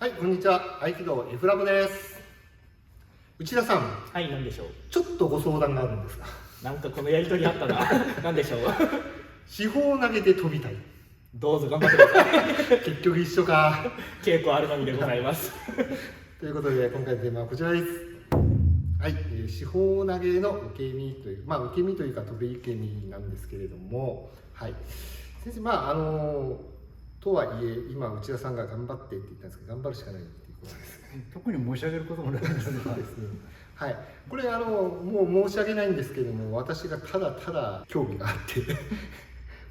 はい、こんにちは。合気道 F ラボです。内田さん、はい、なんでしょう。ちょっとご相談があるんですが。なんかこのやりとりあったな。なんでしょう。四方投げで飛びたい。どうぞ頑張ってください。結局一緒か。稽古あるのみでございます。ということで、今回のテーマはこちらです。はい、四方投げの受け身という、受け身というか飛び受け身なんですけれども、はい。先生、とはいえ、今、内田さんが頑張ってって言ったんですけど、頑張るしかないっていうことですね。特に申し上げることもないんですそうですね。はい。これもう申し訳ないんですけれども、私がただただ興味があって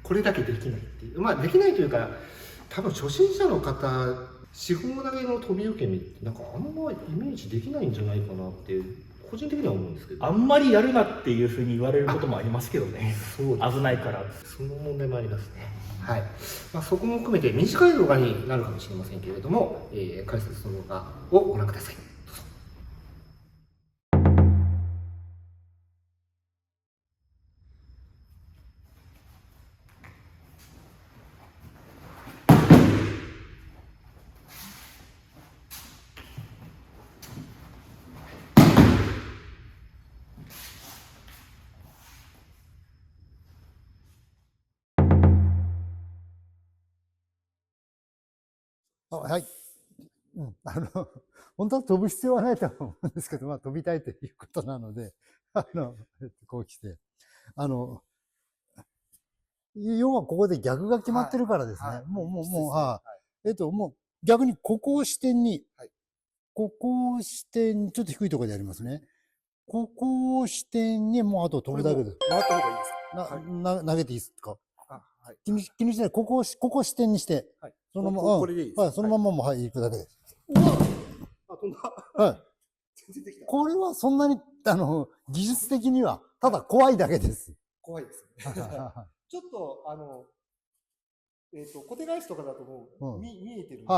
これだけできないっていう、できないというか、多分初心者の方、四方投げの飛び受け身ってなんかあんまイメージできないんじゃないかなって個人的には思うんですけど。あんまりやるなっていうふうに言われることもありますけどね。そうです。危ないから。その問題もありますね。はい。そこも含めて短い動画になるかもしれませんけれども、解説の動画をご覧ください。どうぞ。はい。本当は飛ぶ必要はないと思うんですけど、飛びたいということなので、こう来て、要はここで逆が決まってるからですね。もう逆にここを視点に、ここを視点に、ちょっと低いところでやりますね。ここを視点に、もうあと飛ぶだけで。回った方がいいですか？投げていいですか？はい。気にしない。ここを視点にして、そのまま、これでいいです。はい、そのままも、はい、行くだけです。飛んだ。はい。全然できた。これはそんなに、技術的には、ただ怖いだけです。怖いですね。ちょっと、小手返しとかだともう、見えてるんですけど、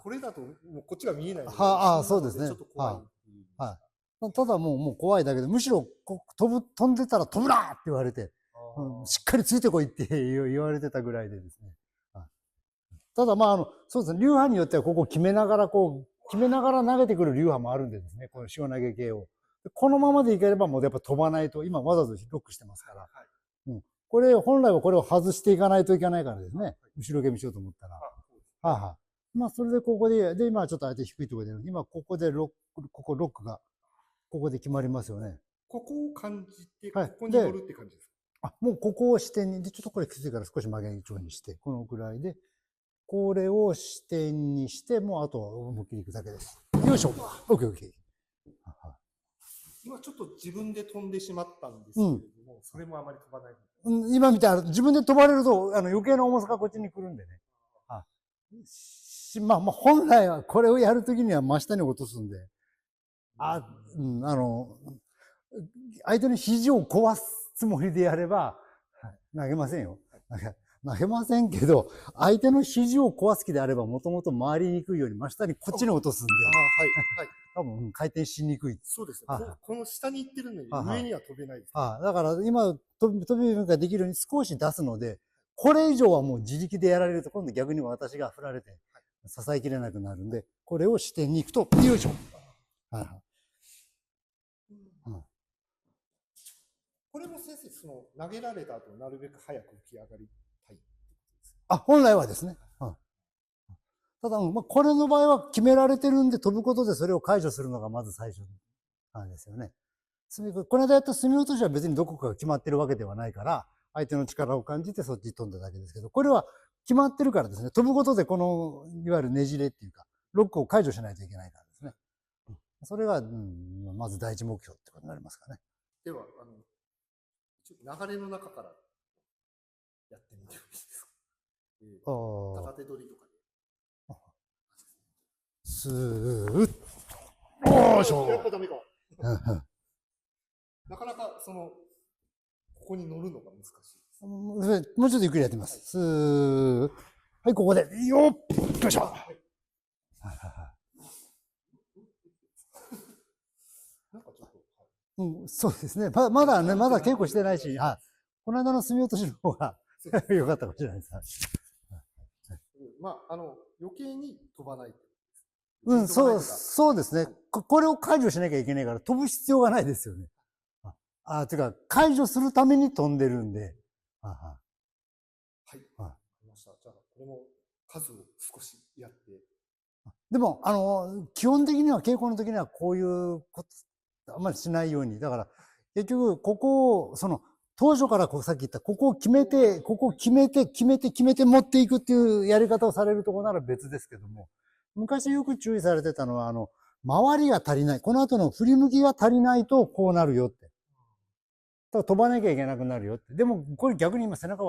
これだともうこっちが見えないので、そうですね。ちょっと怖い。はい。ただもう怖いだけで、むしろ飛んでたら飛ぶなって言われて、しっかりついてこいって言われてたぐらいでですね。ただそうですね、流派によってはここ決めながら投げてくる流派もあるんでですね、この塩投げ系を。このままでいければもうやっぱ飛ばないと、今わざとロックしてますから。本来はこれを外していかないといけないからですね。後ろ蹴りしようと思ったら。それでここで、今ちょっと相手低いところで、今ここでロックが、ここで決まりますよね。ここを感じて、ここに乗るって感じですか？もうここを視点に、で、ちょっとこれきついから少し曲げ調にして、このくらいで、これを視点にして、もうあとは思いっきりいくだけです。よいしょ。オッケーオッケー。今ちょっと自分で飛んでしまったんですけれども、それもあまり飛ばない。今みたいな、自分で飛ばれると、余計な重さがこっちに来るんでね。本来はこれをやるときには真下に落とすんで、相手の肘を壊すつもりでやれば、投げませんよ。投げませんけど、相手の肘を壊す気であれば、もともと回りにくいように真下にこっちに落とすんで、多分回転しにくい。そうですね。この下に行ってるのに上には飛べないです。だから今、飛びができるように少し出すので、これ以上はもう自力でやられると、今度逆に私が振られて、支えきれなくなるんで、これを視点に行くと、よいしょ。これも先生、投げられた後、なるべく早く浮き上がりたいってことですか？本来はですね。ただ、これの場合は決められてるんで飛ぶことでそれを解除するのがまず最初なんですよね。この間やった隅落としは別にどこかが決まってるわけではないから、相手の力を感じてそっちに飛んだだけですけど、これは決まってるからですね、飛ぶことでこの、いわゆるねじれっていうか、ロックを解除しないといけないからですね。それが、まず第一目標ってことになりますかね。では、ちょっと流れの中からやってみてもいいですか？片手取りとかで。スーッ。よいしょ。やっぱダメか。なかなか、ここに乗るのが難しい。もうちょっとゆっくりやってみます。スーッ。はい、ここで。よっよいしょ。なんかちょっと。そうですね。まだ稽古してないし、この間の隅落としの方が良かったかもしれないです。余計に飛ばない。そうですね。これを解除しなきゃいけないから飛ぶ必要がないですよね。ていうか、解除するために飛んでるんで。はい。わかりました。じゃあ、これも数を少しやって。でも、基本的には、稽古の時にはこういうことあんまりしないように。だから、結局、ここを、当初からさっき言った、ここを決めて持っていくっていうやり方をされるところなら別ですけども、昔よく注意されてたのは、周りが足りない。この後の振り向きが足りないとこうなるよって。だから飛ばなきゃいけなくなるよって。でも、これ逆に今背中背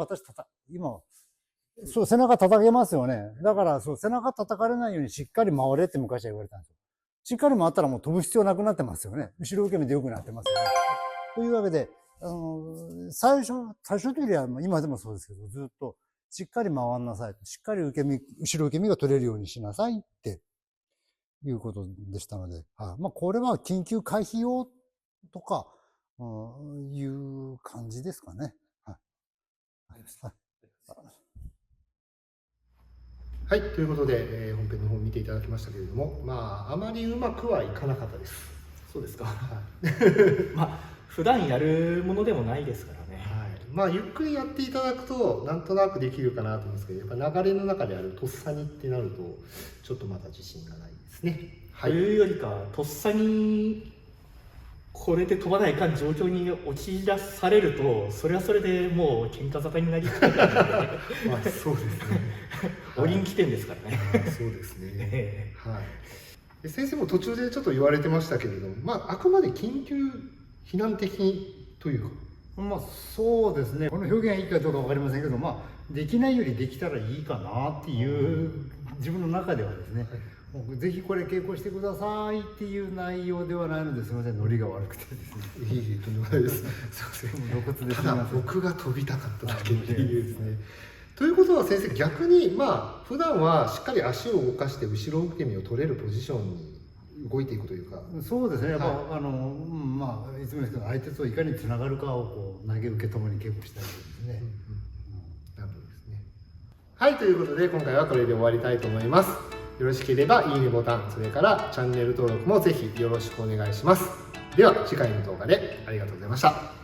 中叩けますよね。だから、背中叩かれないようにしっかり回れって昔は言われたんですよ。しっかり回ったらもう飛ぶ必要なくなってますよね。後ろ受け身で良くなってますよね。というわけで、最初というよりは今でもそうですけど、ずっとしっかり回んなさい。しっかり後ろ受け身が取れるようにしなさいっていうことでしたので、これは緊急回避用とか、いう感じですかね。はい、ということで、本編の方を見ていただきましたけれども、あまりうまくはいかなかったです。そうですか。普段やるものでもないですからね。ゆっくりやっていただくとなんとなくできるかなと思うんですけど、やっぱ流れの中であるとっさにってなるとちょっとまだ自信がないですね。というよりか、とっさにこれで飛ばないかん状況に陥らされると、それはそれでもう喧嘩沙汰になりかねないのでそうですね。折り起点ですからね。そうですね。先生も途中でちょっと言われてましたけれども、あくまで緊急避難的というか。そうですね。この表現がいいかどうかわかりませんけど、できないよりできたらいいかなっていう自分の中ではですね、ぜひこれ稽古してくださいっていう内容ではないので、すみません、ノリが悪くてですね。いいとんでもないです。すみません。ただ僕が飛びたかっただけっていうですね。ということは先生、逆に普段はしっかり足を動かして後ろ受け身を取れるポジションに動いていくというか。そうですね。いつもですけど、相手といかにつながるかを投げ受けともに稽古したいですね。なるほどですね。はい、ということで今回はこれで終わりたいと思います。よろしければいいねボタン、それからチャンネル登録もぜひよろしくお願いします。では次回の動画でありがとうございました。